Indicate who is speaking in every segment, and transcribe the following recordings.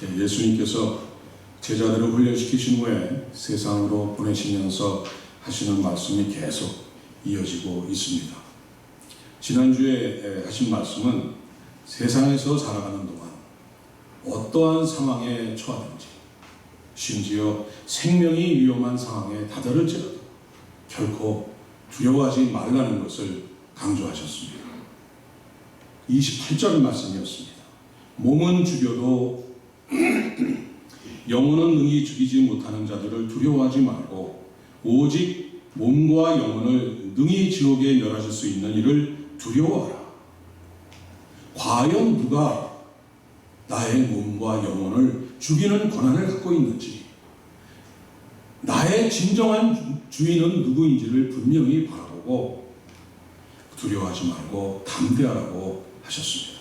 Speaker 1: 예수님께서 제자들을 훈련시키신 후에 세상으로 보내시면서 하시는 말씀이 계속 이어지고 있습니다. 지난주에 하신 말씀은 세상에서 살아가는 동안 어떠한 상황에 처하든지 심지어 생명이 위험한 상황에 다다를지라도 결코 두려워하지 말라는 것을 강조하셨습니다. 28절 말씀이었습니다. 몸은 죽여도 영혼은 능히 죽이지 못하는 자들을 두려워하지 말고 오직 몸과 영혼을 능히 지옥에 멸하실 수 있는 이를 두려워하라. 과연 누가 나의 몸과 영혼을 죽이는 권한을 갖고 있는지, 나의 진정한 주인은 누구인지를 분명히 바라보고 두려워하지 말고 담대하라고 하셨습니다.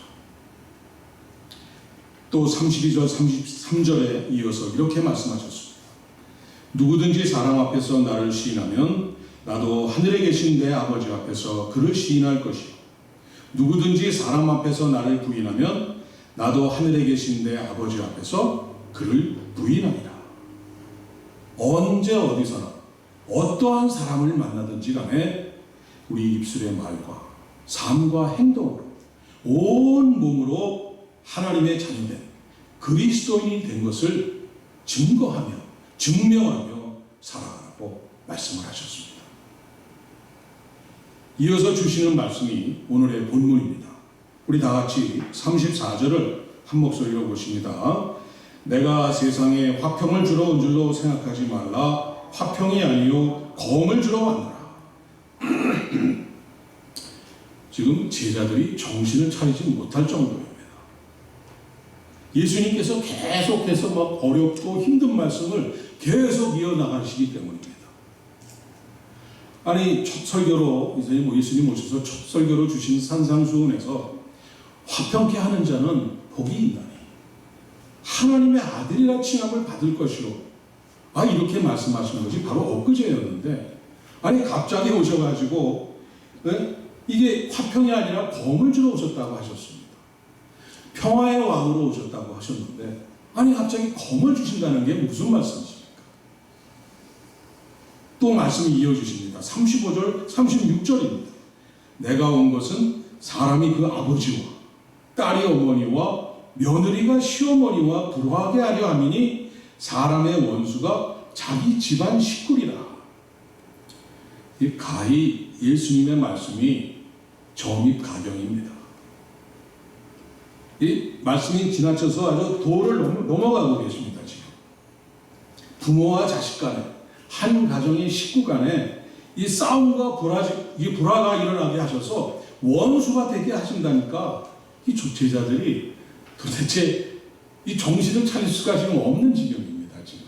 Speaker 1: 또 32절, 33절에 이어서 이렇게 말씀하셨습니다. 누구든지 사람 앞에서 나를 시인하면 나도 하늘에 계신 내 아버지 앞에서 그를 시인할 것이요. 누구든지 사람 앞에서 나를 부인하면 나도 하늘에 계신 내 아버지 앞에서 그를 부인하리라. 언제 어디서나 어떠한 사람을 만나든지 간에 우리 입술의 말과 삶과 행동으로 온 몸으로 하나님의 자녀된 그리스도인이 된 것을 증거하며 증명하며 살아가라고 말씀을 하셨습니다. 이어서 주시는 말씀이 오늘의 본문입니다. 우리 다 같이 34절을 한 목소리로 보십니다. 내가 세상에 화평을 주러 온 줄로 생각하지 말라. 화평이 아니요 검을 주러 왔노라. 지금 제자들이 정신을 차리지 못할 정도입니다. 예수님께서 계속해서 막 어렵고 힘든 말씀을 계속 이어나가시기 때문입니다. 아니, 첫 설교로 예수님 오셔서 첫 설교로 주신 산상수훈에서 화평케 하는 자는 복이 있나니 하나님의 아들이라 칭함을 받을 것이요. 이렇게 말씀하시는 것이 바로 엊그제였는데, 아니 갑자기 오셔가지고 이게 화평이 아니라 검을 주러 오셨다고 하셨습니다. 평화의 왕으로 오셨다고 하셨는데, 아니 갑자기 검을 주신다는 게 무슨 말씀이십니까? 또 말씀이 이어주십니다. 35절, 36절입니다. 내가 온 것은 사람이 그 아버지와 딸이 어머니와 며느리가 시어머니와 불화하게 하려 함이니 사람의 원수가 자기 집안 식구리라. 가히 예수님의 말씀이 정입가경입니다. 이 말씀이 지나쳐서 아주 도를 넘어가고 계십니다. 지금 부모와 자식 간에, 한 가정의 식구 간에 이 싸움과 불화가 일어나게 하셔서 원수가 되게 하신다니까, 이 제자들이 도대체 이 정신을 차릴 수가 지금 없는 지경입니다. 지금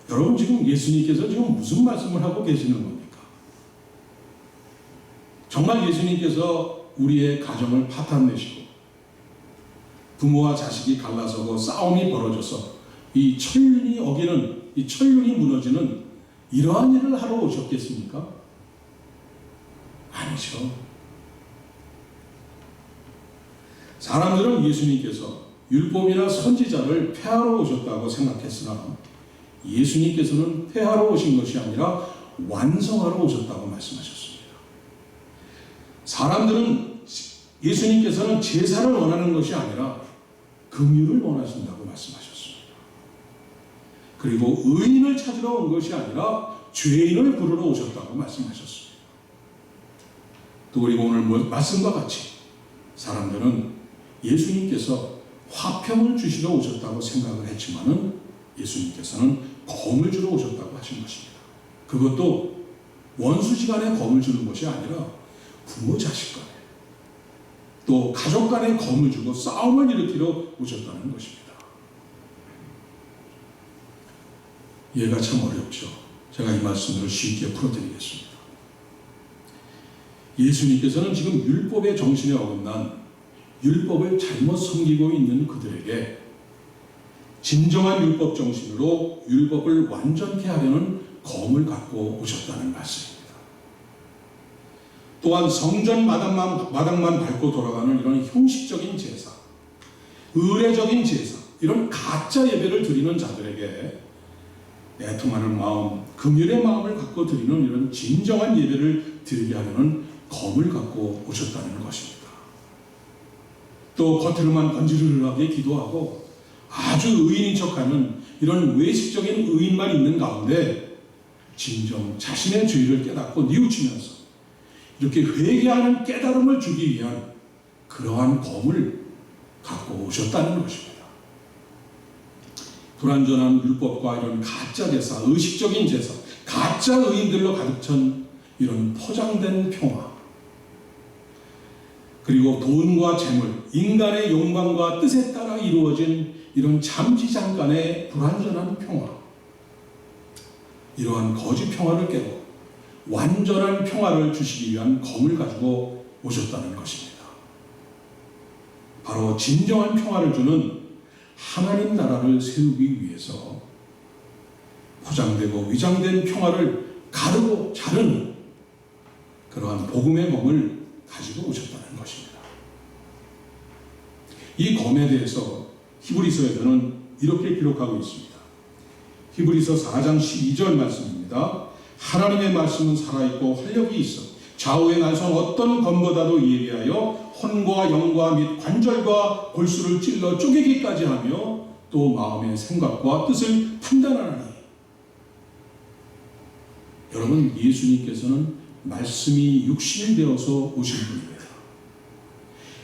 Speaker 1: 여러분, 지금 예수님께서 지금 무슨 말씀을 하고 계시는 겁니까? 정말 예수님께서 우리의 가정을 파탄내시고 부모와 자식이 갈라서고 싸움이 벌어져서 이 천륜이 무너지는 이러한 일을 하러 오셨겠습니까? 아니죠. 사람들은 예수님께서 율법이나 선지자를 폐하러 오셨다고 생각했으나 예수님께서는 폐하러 오신 것이 아니라 완성하러 오셨다고 말씀하셨습니다. 사람들은 예수님께서는 제사를 원하는 것이 아니라 긍휼을 원하신다고 말씀하셨습니다. 그리고 의인을 찾으러 온 것이 아니라 죄인을 부르러 오셨다고 말씀하셨습니다. 또 그리고 오늘 말씀과 같이 사람들은 예수님께서 화평을 주시러 오셨다고 생각을 했지만은 예수님께서는 검을 주러 오셨다고 하신 것입니다. 그것도 원수지간에 검을 주는 것이 아니라 부모 자식 간에, 또 가족 간에 검을 주고 싸움을 일으키러 오셨다는 것입니다. 이해가 참 어렵죠. 제가 이 말씀을 쉽게 풀어드리겠습니다. 예수님께서는 지금 율법의 정신에 어긋난 율법을 잘못 섬기고 있는 그들에게 진정한 율법 정신으로 율법을 완전케 하려는 검을 갖고 오셨다는 말씀입니다. 또한 성전 마당만 밟고 돌아가는 이런 형식적인 제사, 의례적인 제사, 이런 가짜 예배를 드리는 자들에게 애통하는 마음, 긍휼의 마음을 갖고 드리는 이런 진정한 예배를 드리게 하려는 검을 갖고 오셨다는 것입니다. 또 겉으로만 건지르르하게 기도하고 아주 의인인 척하는 이런 외식적인 의인만 있는 가운데 진정 자신의 죄를 깨닫고 뉘우치면서 이렇게 회개하는 깨달음을 주기 위한 그러한 검을 갖고 오셨다는 것입니다. 불완전한 율법과 이런 가짜 제사, 의식적인 제사, 가짜 의인들로 가득 찬 이런 포장된 평화, 그리고 돈과 재물, 인간의 욕망과 뜻에 따라 이루어진 이런 잠시잠깐의 불완전한 평화, 이러한 거짓 평화를 깨고 완전한 평화를 주시기 위한 검을 가지고 오셨다는 것입니다. 바로 진정한 평화를 주는 하나님 나라를 세우기 위해서 포장되고 위장된 평화를 가르고 자르는 그러한 복음의 검을 가지고 오셨다는 것입니다. 이 검에 대해서 히브리서에서는 이렇게 기록하고 있습니다. 히브리서 4장 12절 말씀입니다. 하나님의 말씀은 살아있고 활력이 있어 좌우의 날선 어떤 검보다도 예리하여 혼과 영과 및 관절과 골수를 찔러 쪼개기까지 하며 또 마음의 생각과 뜻을 판단하나니. 여러분, 예수님께서는 말씀이 육신이 되어서 오신 분입니다.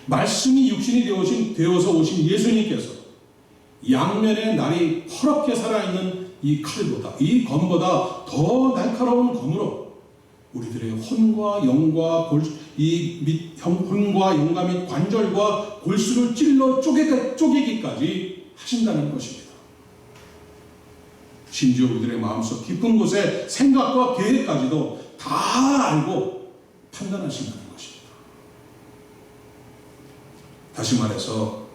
Speaker 1: 말씀이 육신이 되어서 오신 예수님께서 양면의 날이 허럽게 살아있는 이 칼보다, 이 검보다 더 날카로운 검으로 우리들의 혼과 영과 혼과 영과 및 관절과 골수를 찔러 쪼개기까지 하신다는 것입니다. 심지어 우리들의 마음속 깊은 곳에 생각과 계획까지도 다 알고 판단하신다는 것입니다. 다시 말해서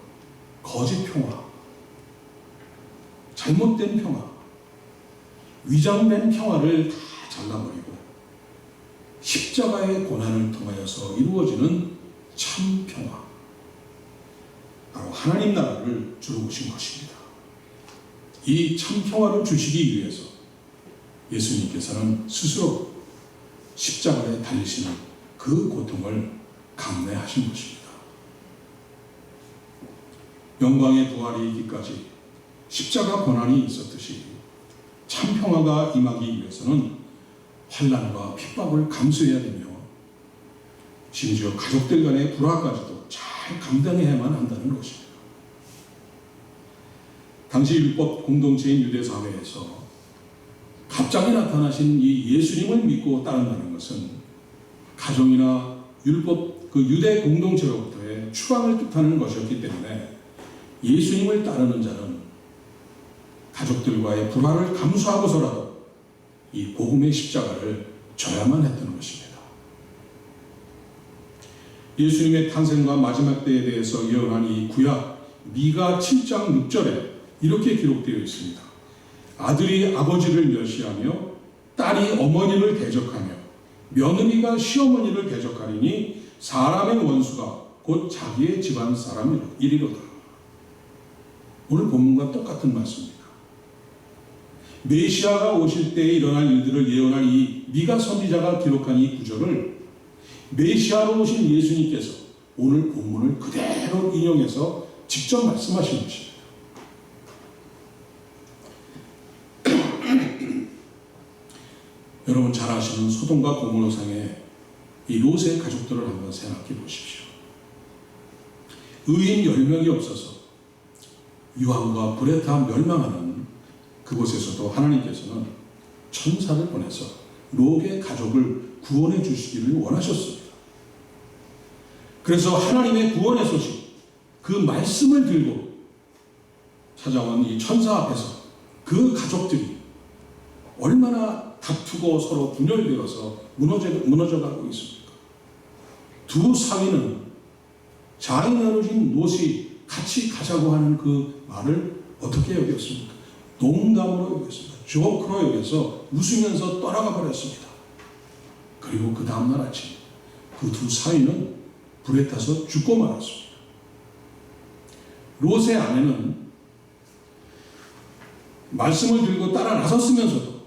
Speaker 1: 거짓 평화, 잘못된 평화, 위장된 평화를 다 잘라버리고 십자가의 고난을 통하여서 이루어지는 참 평화, 바로 하나님 나라를 주러 오신 것입니다. 이 참 평화를 주시기 위해서 예수님께서는 스스로 십자가에 달리시는 그 고통을 감내하신 것입니다. 영광의 부활이 있기까지 십자가 고난이 있었듯이 참 평화가 임하기 위해서는 환난과 핍박을 감수해야 되며 심지어 가족들 간의 불화까지도 잘 감당해야만 한다는 것입니다. 당시 율법 공동체인 유대 사회에서 갑자기 나타나신 이 예수님을 믿고 따른다는 것은 가정이나 율법 그 유대 공동체로부터의 추방을 뜻하는 것이었기 때문에 예수님을 따르는 자는 가족들과의 불화를 감수하고서라도 이 복음의 십자가를 져야만 했던 것입니다. 예수님의 탄생과 마지막 때에 대해서 예언한 이 구약 미가 7장 6절에 이렇게 기록되어 있습니다. 아들이 아버지를 멸시하며 딸이 어머니를 대적하며 며느리가 시어머니를 대적하리니 사람의 원수가 곧 자기의 집안 사람이리로다. 오늘 본문과 똑같은 말씀입니다. 메시아가 오실 때에 일어날 일들을 예언할 이 미가 선지자가 기록한 이 구절을 메시아로 오신 예수님께서 오늘 본문을 그대로 인용해서 직접 말씀하신 것입니다. 여러분 잘 아시는 소돔과 고모라상의 이 롯의 가족들을 한번 생각해 보십시오. 의인 10명이 없어서 유황과 불에 다 멸망하는 그곳에서도 하나님께서는 천사를 보내서 롯의 가족을 구원해 주시기를 원하셨습니다. 그래서 하나님의 구원의 소식, 그 말씀을 들고 찾아온 이 천사 앞에서 그 가족들이 얼마나 다투고 서로 분열되어서 무너져가고 있습니까? 두 사위는 장인어른 롯이 같이 가자고 하는 그 말을 어떻게 여겼습니까? 농담으로 여겼습니다. 조크로 여겨서 웃으면서 떠나가 버렸습니다. 그리고 그 다음날 아침 그 두 사위는 불에 타서 죽고 말았습니다. 롯의 아내는 말씀을 들고 따라 나섰으면서도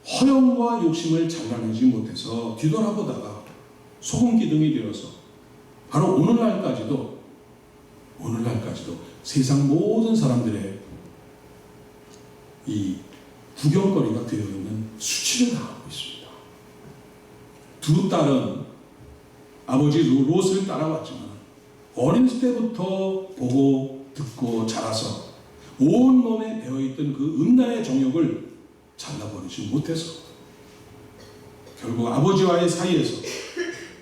Speaker 1: 허영과 욕심을 잘라내지 못해서 뒤돌아보다가 소금 기둥이 되어서 바로 오늘날까지도 세상 모든 사람들의 이 구경거리가 되어 있는 수치를 당하고 있습니다. 두 딸은 아버지 롯을 따라왔지만 어린 때부터 보고 듣고 자라서 온몸에 배어있던 그 음란의 정욕을 잘라버리지 못해서 결국 아버지와의 사이에서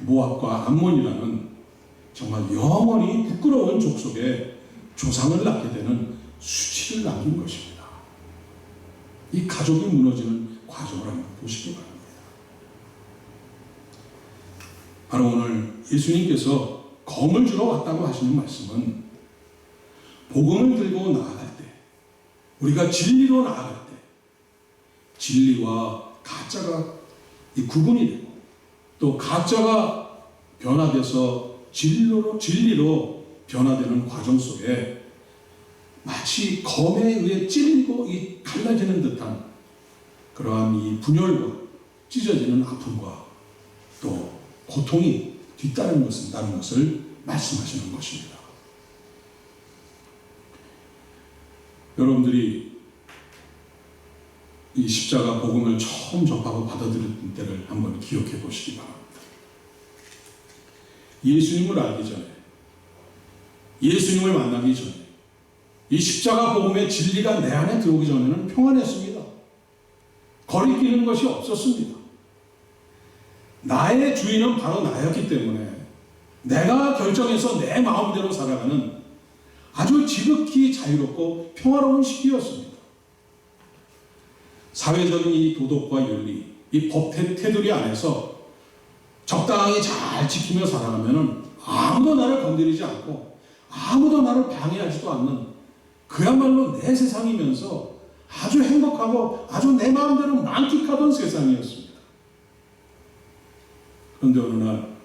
Speaker 1: 모압과 암몬이라는 정말 영원히 부끄러운 족속에 조상을 낳게 되는 수치를 남긴 것입니다. 이 가족이 무너지는 과정을 한번 보시기 바랍니다. 바로 오늘 예수님께서 검을 주러 왔다고 하시는 말씀은 복음을 들고 나아갈 때, 우리가 진리로 나아갈 때 진리와 가짜가 구분이 되고 또 가짜가 변화돼서 진리로 변화되는 과정 속에 마치 검에 의해 찔리고 갈라지는 듯한 그러한 이 분열과 찢어지는 아픔과 또 고통이 뒤따르는 것은 다른 것을 말씀하시는 것입니다. 여러분들이 이 십자가 복음을 처음 접하고 받아들였던 때를 한번 기억해 보시기 바랍니다. 예수님을 알기 전에, 예수님을 만나기 전에, 이 십자가 복음의 진리가 내 안에 들어오기 전에는 평안했습니다. 거리끼는 것이 없었습니다. 나의 주인은 바로 나였기 때문에 내가 결정해서 내 마음대로 살아가는 아주 지극히 자유롭고 평화로운 시기였습니다. 사회적인 이 도덕과 윤리, 이 법 테두리 안에서 적당히 잘 지키며 살아가면 아무도 나를 건드리지 않고 아무도 나를 방해하지도 않는 그야말로 내 세상이면서 아주 행복하고 아주 내 마음대로 만끽하던 세상이었습니다. 그런데 어느 날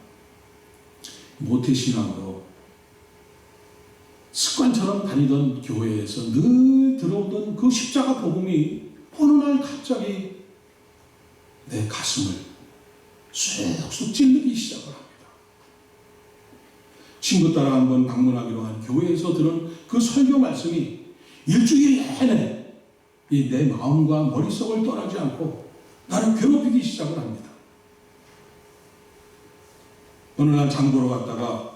Speaker 1: 모태신앙으로 습관처럼 다니던 교회에서 늘 들어오던 그 십자가 복음이 어느 날 갑자기 내 가슴을 쑥쑥 찔리기 시작을 합니다. 친구 따라 한번 방문하기로 한 교회에서 들은 그 설교 말씀이 일주일 내내 내 마음과 머릿속을 떠나지 않고 나를 괴롭히기 시작을 합니다. 어느 날 장보러 갔다가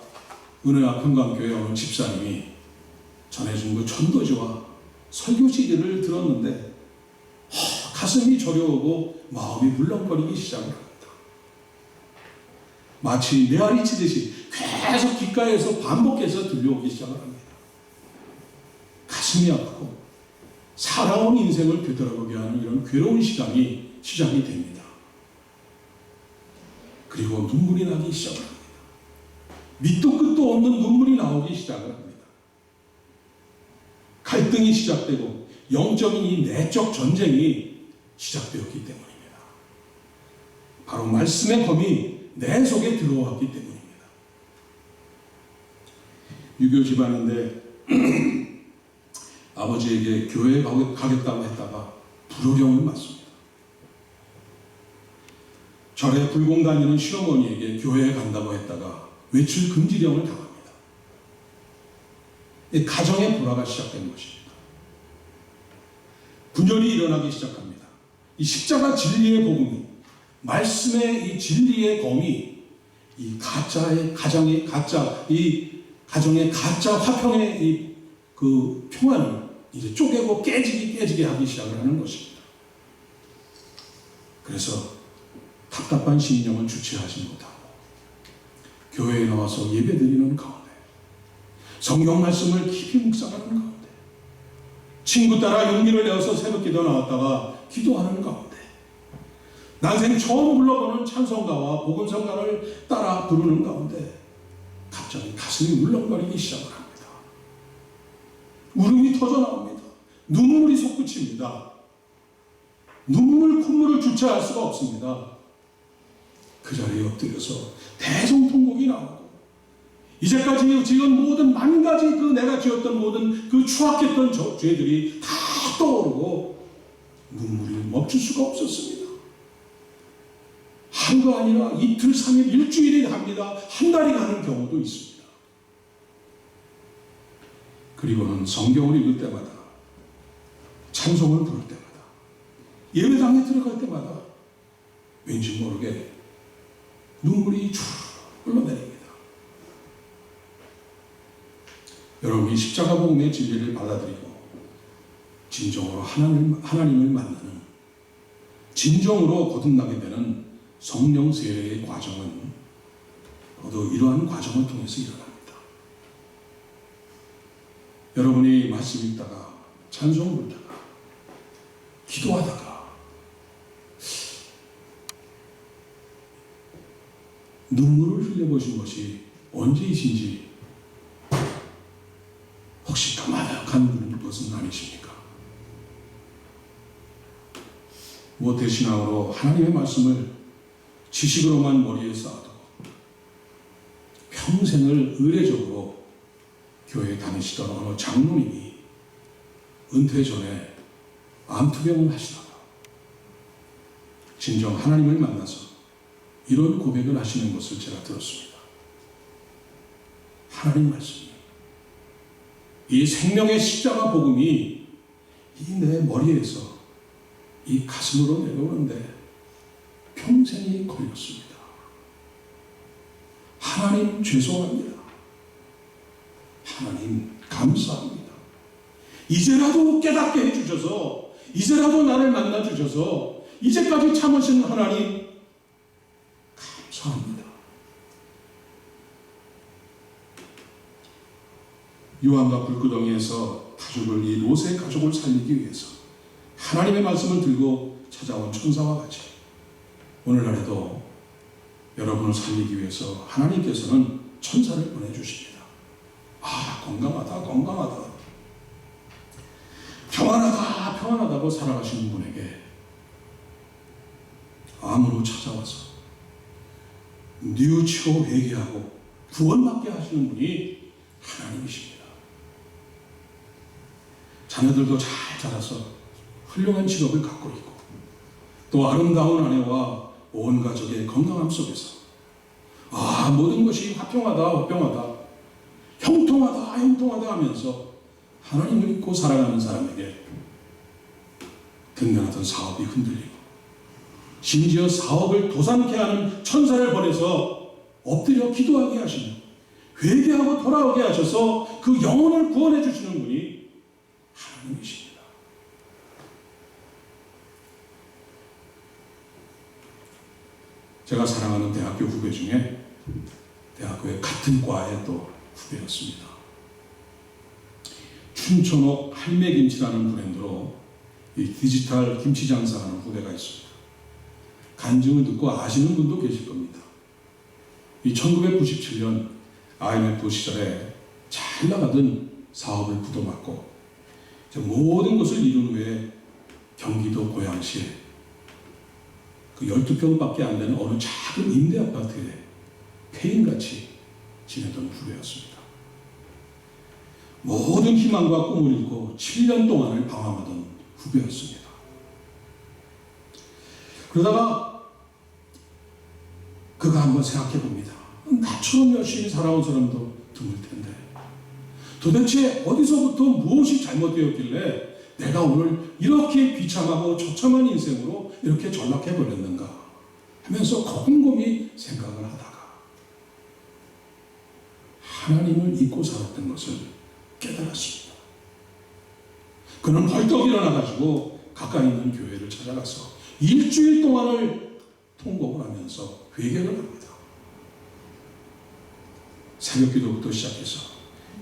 Speaker 1: 은혜와 평강교회 어느 집사님이 전해준 그 전도지와 설교 CD를 들었는데 가슴이 저려오고 마음이 물렁거리기 시작을 합니다. 마치 메아리 치듯이 계속 귓가에서 반복해서 들려오기 시작을 합니다. 가슴이 아프고 살아온 인생을 되돌아보게 하는 이런 괴로운 시간이 시작이 됩니다. 그리고 눈물이 나기 시작을 합니다. 밑도 끝도 없는 눈물이 나오기 시작을 합니다. 갈등이 시작되고 영적인 이 내적 전쟁이 시작되었기 때문입니다. 바로 말씀의 검이 내 속에 들어왔기 때문입니다. 유교 집안인데 아버지에게 교회에 가겠다고 했다가 불호령을 맞습니다. 절에 불공 다니는 시어머니에게 교회에 간다고 했다가 외출 금지령을 당합니다. 가정의 불화가 시작된 것입니다. 분열이 일어나기 시작합니다. 이 십자가 진리의 복음이, 말씀의 이 진리의 검이 이 가짜의 가정의 가짜, 이 가정의 가짜 화평의 이 그 평안을 이제 쪼개고 깨지게 하기 시작을 하는 것입니다. 그래서 답답한 심령을 주체하지 못하고 교회에 나와서 예배드리는 가운데, 성경 말씀을 깊이 묵상하는 가운데, 친구 따라 용기를 내어서 새벽기도 나왔다가 기도하는 가운데, 난생 처음 불러보는 찬송가와 복음성가를 따라 부르는 가운데 갑자기 가슴이 물렁거리기 시작을 합니다. 울음이 터져 나옵니다. 눈물이 솟구칩니다. 콧물을 주체할 수가 없습니다. 그 자리에 엎드려서 대성통곡이 나오고 이제까지 지은 모든 만 가지 내가 지었던 모든 추악했던 죄들이 다 떠오르고 눈물이 멈출 수가 없었습니다. 하루가 아니라 이틀, 3일, 일주일이 갑니다. 한 달이 가는 경우도 있습니다. 그리고는 성경을 읽을 때마다, 찬송을 부를 때마다, 예배당에 들어갈 때마다 왠지 모르게 눈물이 쭉 흘러내립니다. 여러분이 십자가 복음의 진리를 받아들이고 진정으로 하나님을 만나는, 진정으로 거듭나게 되는 성령 세례의 과정은 모두 이러한 과정을 통해서 일어납니다. 여러분이 말씀 읽다가, 찬송 부르다가, 기도하다가 눈물을 흘려보신 것이 언제이신지 혹시 까마득한 것은 아니십니까? 대신앙으로 하나님의 말씀을 지식으로만 머리에 쌓아두고 평생을 의례적으로 교회에 다니시던 어느 장로님이 은퇴 전에 암투병을 하시다가 진정 하나님을 만나서 이런 고백을 하시는 것을 제가 들었습니다. 하나님 말씀이, 이 생명의 십자가 복음이 이 내 머리에서 이 가슴으로 내려오는데 평생이 걸렸습니다. 하나님 죄송합니다. 하나님 감사합니다. 이제라도 깨닫게 해주셔서, 이제라도 나를 만나주셔서, 이제까지 참으신 하나님 감사합니다. 유황과 불구덩이에서 다 죽을 이 롯의 가족을 살리기 위해서 하나님의 말씀을 들고 찾아온 천사와 같이 오늘날에도 여러분을 살리기 위해서 하나님께서는 천사를 보내주십니다. 건강하다, 건강하다, 평안하다, 평안하다고 살아가시는 분에게 암으로 찾아와서 뉘우치고 회개하고 구원받게 하시는 분이 하나님이십니다. 자녀들도 잘 자라서 훌륭한 직업을 갖고 있고 또 아름다운 아내와 온 가족의 건강함 속에서 모든 것이 화평하다, 화평하다, 형통하다, 형통하다 하면서 하나님을 믿고 살아가는 사람에게 든든하던 사업이 흔들리고 심지어 사업을 도산케 하는 천사를 보내서 엎드려 기도하게 하시는, 회개하고 돌아오게 하셔서 그 영혼을 구원해 주시는 분이 하나님이십니다. 제가 사랑하는 대학교 후배 중에 대학교의 같은 과의 또 후배였습니다. 춘천옥 할매김치라는 브랜드로 이 디지털 김치 장사하는 후배가 있습니다. 간증을 듣고 아시는 분도 계실 겁니다. 이 1997년 IMF 시절에 잘 나가던 사업을 부도맞고 모든 것을 이룬 후에 경기도 고양시에 그 12평밖에 안 되는 어느 작은 임대 아파트에 폐인같이 지내던 후배였습니다. 모든 희망과 꿈을 잃고 7년 동안을 방황하던 후배였습니다. 그러다가 그가 한번 생각해 봅니다. 나처럼 열심히 살아온 사람도 드물 텐데 도대체 어디서부터 무엇이 잘못되었길래 내가 오늘 이렇게 비참하고 처참한 인생으로 이렇게 전락해 버렸는가 하면서 곰곰이 생각을 하다가 하나님을 잊고 살았던 것을 깨달았습니다. 그는 벌떡 일어나가지고 가까이 있는 교회를 찾아가서 일주일 동안을 통곡을 하면서 회개를 합니다. 새벽 기도부터 시작해서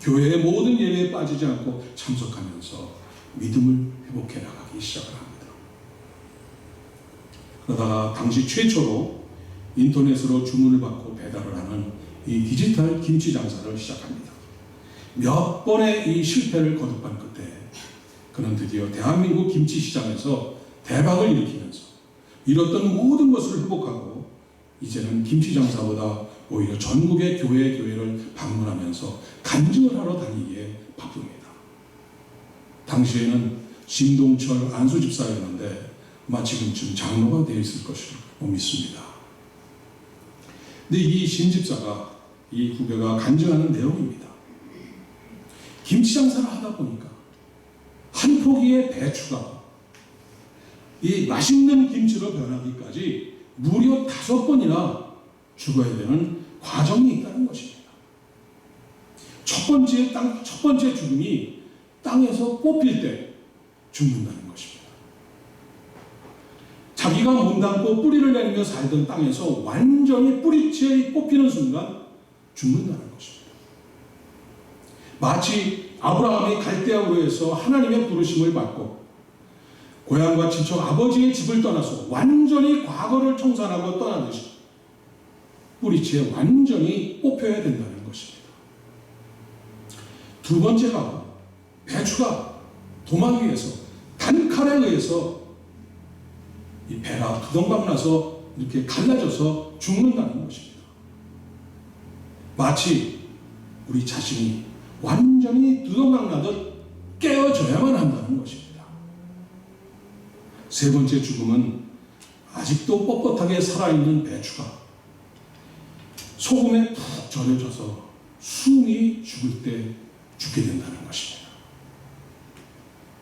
Speaker 1: 교회의 모든 예배에 빠지지 않고 참석하면서 믿음을 회복해 나가기 시작을 합니다. 그러다가 당시 최초로 인터넷으로 주문을 받고 배달을 하는 이 디지털 김치 장사를 시작합니다. 몇 번의 이 실패를 거듭한 끝에 그는 드디어 대한민국 김치 시장에서 대박을 일으키면서 잃었던 모든 것을 회복하고 이제는 김치 장사보다 오히려 전국의 교회를 방문하면서 간증을 하러 다니기에 바쁩니다. 당시에는 심동철 안수집사였는데 아마 지금쯤 장로가 되어 있을 것으로 믿습니다. 근데 이 심집사가 이 후배가 간증하는 내용입니다. 김치 장사를 하다 보니까 한 포기의 배추가 이 맛있는 김치로 변하기까지 무려 5번이나 죽어야 되는 과정이 있다는 것입니다. 첫 번째 죽음이 땅에서 뽑힐 때 죽는다는 것입니다. 자기가 몸담고 뿌리를 내리며 살던 땅에서 완전히 뿌리채 뽑히는 순간 죽는다는 것입니다. 마치 아브라함이 갈대아우르에서 하나님의 부르심을 받고 고향과 친척 아버지의 집을 떠나서 완전히 과거를 청산하고 떠나듯이 뿌리채 완전히 뽑혀야 된다는 것입니다. 두 번째가 배추가 도막 위에서 단칼에 의해서 이 배가 두덩박 나서 이렇게 갈라져서 죽는다는 것입니다. 마치 우리 자신이 완전히 두덩박 나듯 깨어져야만 한다는 것입니다. 세 번째 죽음은 아직도 뻣뻣하게 살아있는 배추가 소금에 푹 절여져서 숨이 죽을 때 죽게 된다는 것입니다.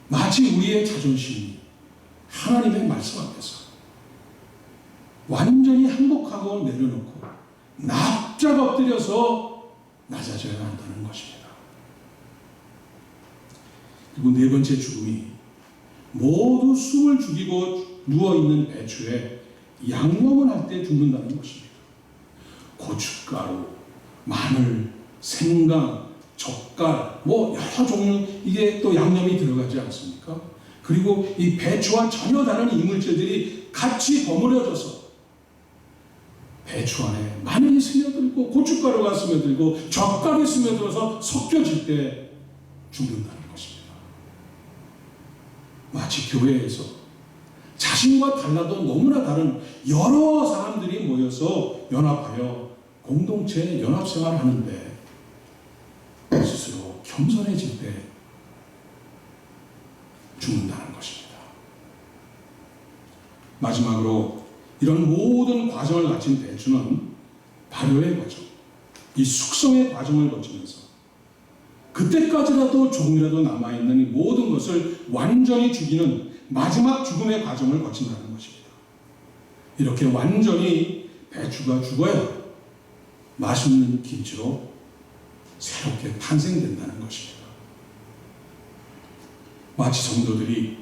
Speaker 1: 마치 우리의 자존심이 하나님의 말씀 앞에서 완전히 항복하고 내려놓고 납작 엎드려서 낮아져야 한다는 것입니다. 그리고 네 번째 죽음이 모두 숨을 죽이고 누워있는 배추에 양념을 할 때 죽는다는 것입니다. 고춧가루, 마늘, 생강, 젓갈, 여러 종류 이게 또 양념이 들어가지 않습니까? 그리고 이 배추와 전혀 다른 이물질들이 같이 버무려져서 배추 안에 마늘이 스며들고 고춧가루가 스며들고 젓갈이 스며들어서 섞여질 때 죽는다는 것입니다. 마치 교회에서 자신과 달라도 너무나 다른 여러 사람들이 모여서 연합하여 공동체 연합생활을 하는데 스스로 겸손해질 때 죽는다는 것입니다. 마지막으로 이런 모든 과정을 거친 배추는 발효의 과정, 이 숙성의 과정을 거치면서 그때까지라도 조금이라도 남아있는 이 모든 것을 완전히 죽이는 마지막 죽음의 과정을 거친다는 것입니다. 이렇게 완전히 배추가 죽어야 맛있는 김치로 새롭게 탄생된다는 것입니다. 마치 성도들이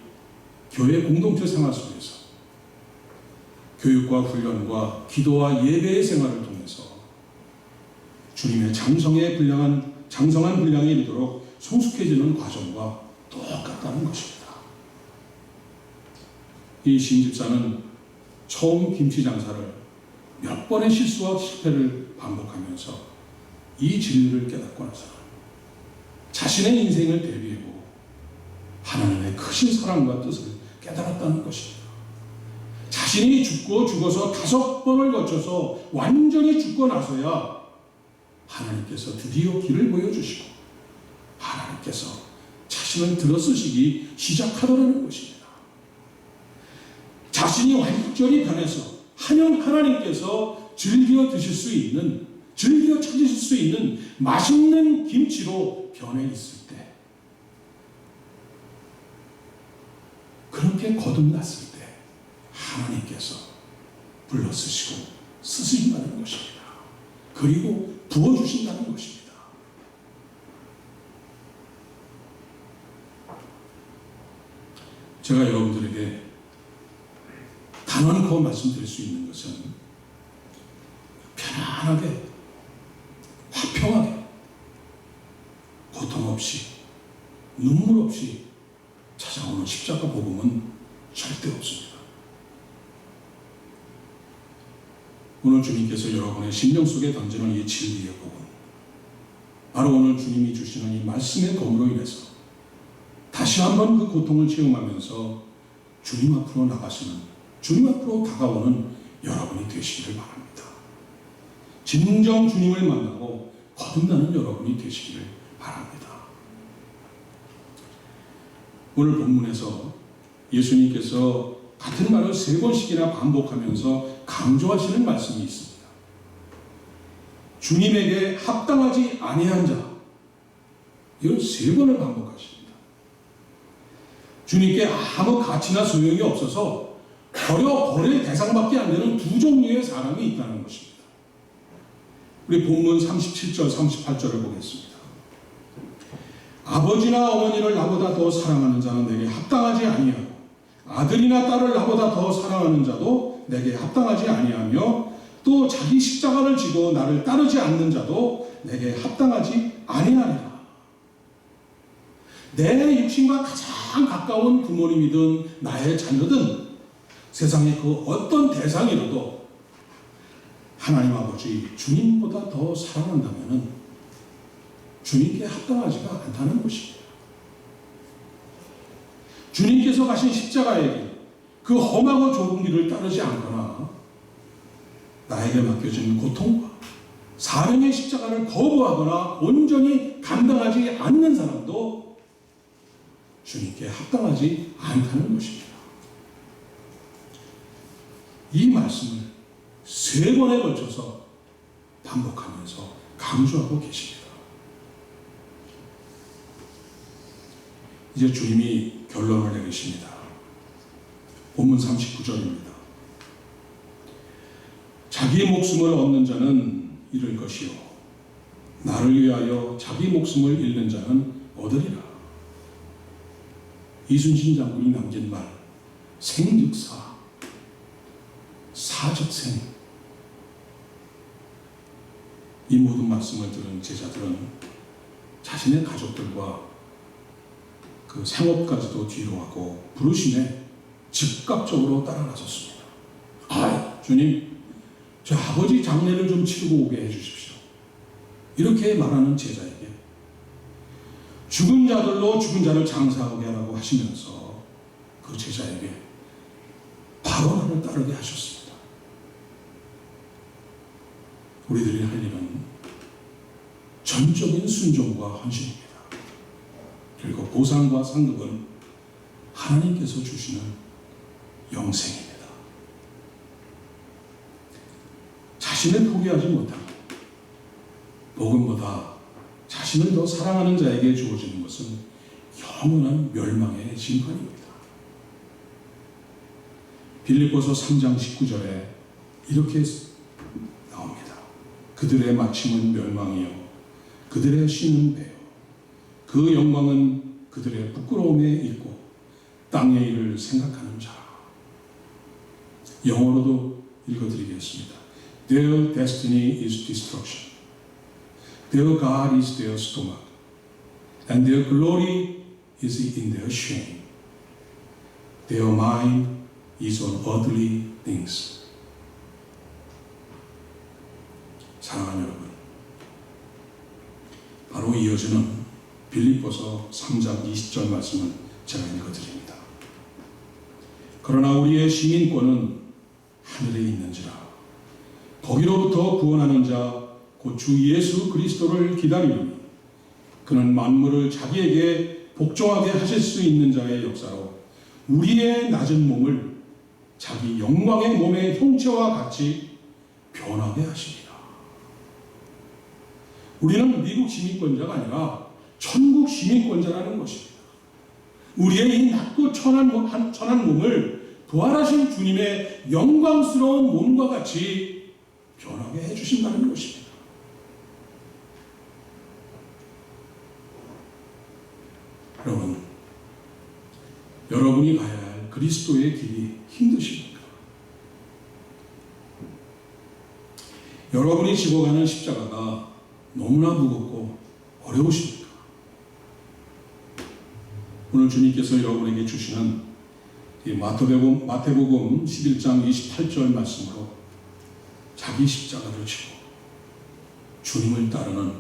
Speaker 1: 교회 공동체 생활 속에서 교육과 훈련과 기도와 예배의 생활을 통해서 주님의 장성한 분량에 이르도록 성숙해지는 과정과 똑같다는 것입니다. 이 신집사는 처음 김치 장사를 몇 번의 실수와 실패를 반복하면서 이 진리를 깨닫고 나서 자신의 인생을 대비하고 하나님의 크신 사랑과 뜻을 깨달았다는 것입니다. 자신이 죽어서 5번을 거쳐서 완전히 죽고 나서야 하나님께서 드디어 길을 보여주시고 하나님께서 자신을 들어쓰시기 시작하더라는 것입니다. 자신이 완전히 변해서 하나님께서 즐겨 드실 수 있는, 즐겨 찾으실 수 있는 맛있는 김치로 변해 있을 때, 그렇게 거듭났을 때 하나님께서 불러쓰시고 쓰신다는 것입니다. 그리고 부어주신다는 것입니다. 제가 여러분들에게 단언코 말씀드릴 수 있는 것은 편안하게, 화평하게, 고통 없이, 눈물 없이 찾아오는 십자가 복음은 절대 없습니다. 오늘 주님께서 여러분의 심령 속에 던지는 이 진리의 복음, 바로 오늘 주님이 주시는 이 말씀의 검으로 인해서 다시 한번 그 고통을 체험하면서 주님 앞으로 나가시는, 주님 앞으로 다가오는 여러분이 되시기를 바랍니다. 진정 주님을 만나고 거듭나는 여러분이 되시기를 바랍니다. 오늘 본문에서 예수님께서 같은 말을 3번씩이나 반복하면서 강조하시는 말씀이 있습니다. 주님에게 합당하지 아니한 자, 이걸 3번을 반복하십니다. 주님께 아무 가치나 소용이 없어서 버릴 대상밖에 안 되는 2종류의 사람이 있다는 것입니다. 우리 본문 37절, 38절을 보겠습니다. 아버지나 어머니를 나보다 더 사랑하는 자는 내게 합당하지 아니하고 아들이나 딸을 나보다 더 사랑하는 자도 내게 합당하지 아니하며 또 자기 십자가를 지고 나를 따르지 않는 자도 내게 합당하지 아니하리라. 내 육신과 가장 가까운 부모님이든 나의 자녀든 세상의 그 어떤 대상이라도 하나님 아버지 주님보다 더 사랑한다면 주님께 합당하지가 않다는 것입니다. 주님께서 가신 십자가의 길, 그 험하고 좁은 길을 따르지 않거나 나에게 맡겨진 고통과 사명의 십자가를 거부하거나 온전히 감당하지 않는 사람도 주님께 합당하지 않다는 것입니다. 이 말씀을 3번에 걸쳐서 반복하면서 강조하고 계십니다. 이제 주님이 결론을 내리십니다. 본문 39절입니다. 자기 목숨을 얻는 자는 잃을 것이요 나를 위하여 자기 목숨을 잃는 자는 얻으리라. 이순신 장군이 남긴 말, 생즉사, 사즉생. 이 모든 말씀을 들은 제자들은 자신의 가족들과 그 생업까지도 뒤로 하고 부르심에 즉각적으로 따라 나섰습니다. 아, 주님, 저 아버지 장례를 좀 치르고 오게 해주십시오. 이렇게 말하는 제자에게 죽은 자들로 죽은 자를 장사하게 하라고 하시면서 그 제자에게 바로 나를 따르게 하셨습니다. 우리들이 할 일은 전적인 순종과 헌신입니다. 그리고 보상과 상급은 하나님께서 주시는 영생입니다. 자신을 포기하지 못하고 복음보다 자신을 더 사랑하는 자에게 주어지는 것은 영원한 멸망의 심판입니다. 빌립보서 3장 19절에 이렇게 나옵니다. 그들의 마침은 멸망이요 그들의 신은 배요 그 영광은 그들의 부끄러움에 있고 땅의 일을 생각하는 자라. 영어로도 읽어드리겠습니다. Their destiny is destruction. Their God is their stomach. And their glory is in their shame. Their mind is on earthly things. 사랑하는 여러분, 바로 이어지는 빌립보서 3장 20절 말씀을 제가 읽어드립니다. 그러나 우리의 시민권은 하늘에 있는지라 거기로부터 구원하는 자 곧 주 예수 그리스도를 기다리니 그는 만물을 자기에게 복종하게 하실 수 있는 자의 역사로 우리의 낮은 몸을 자기 영광의 몸의 형체와 같이 변하게 하시리라. 우리는 미국 시민권자가 아니라 천국 시민권자라는 것입니다. 우리의 이 낮고 천한 몸을 부활하신 주님의 영광스러운 몸과 같이 변하게 해주신다는 것입니다. 여러분, 여러분이 가야 할 그리스도의 길이 힘드십니까? 여러분이 지고가는 십자가가 너무나 무겁고 어려우십니까? 오늘 주님께서 여러분에게 주시는 이 마태복음 11장 28절 말씀으로 자기 십자가를 지고 주님을 따르는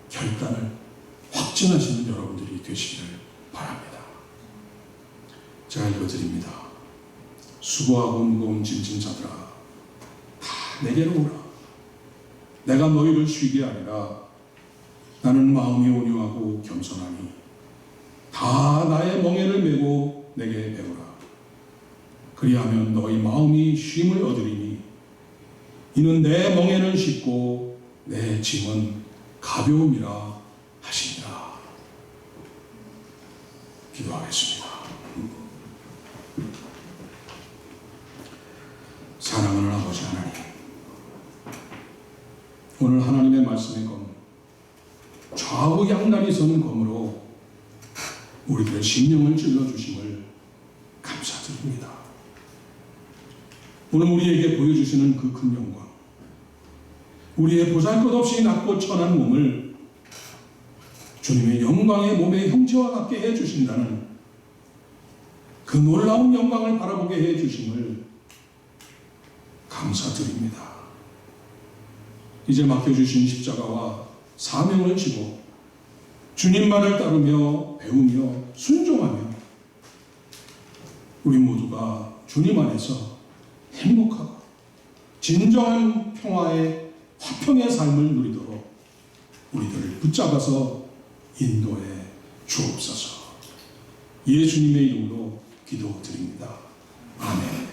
Speaker 1: 결단을 확증하시는 여러분들이 되시기를 바랍니다. 제가 읽어드립니다. 수고하고 무거운 짐진 자들아 다 내게로 오라. 내가 너희를 쉬게 아니라 나는 마음이 온유하고 겸손하니 다 나의 멍에를 메고 내게 배우라. 그리하면 너희 마음이 쉼을 얻으리니 이는 내 멍에는 쉽고 내 짐은 가벼움이라 하시니라. 기도하겠습니다. 사랑하는 아버지 하나님, 오늘 하나님의 말씀의 검, 좌우 양날이 서는 검으로 우리들의 심령을 찔러주심을 감사드립니다. 오늘 우리에게 보여주시는 그 큰 영광, 우리의 보잘것없이 낮고 천한 몸을 주님의 영광의 몸의 형체와 같게 해주신다는 그 놀라운 영광을 바라보게 해주심을 감사드립니다. 이제 맡겨주신 십자가와 사명을 지고 주님만을 따르며 배우며 순종하며 우리 모두가 주님 안에서 행복하고 진정한 평화의 화평의 삶을 누리도록 우리들을 붙잡아서 인도해 주옵소서. 예수님의 이름으로 기도드립니다. 아멘.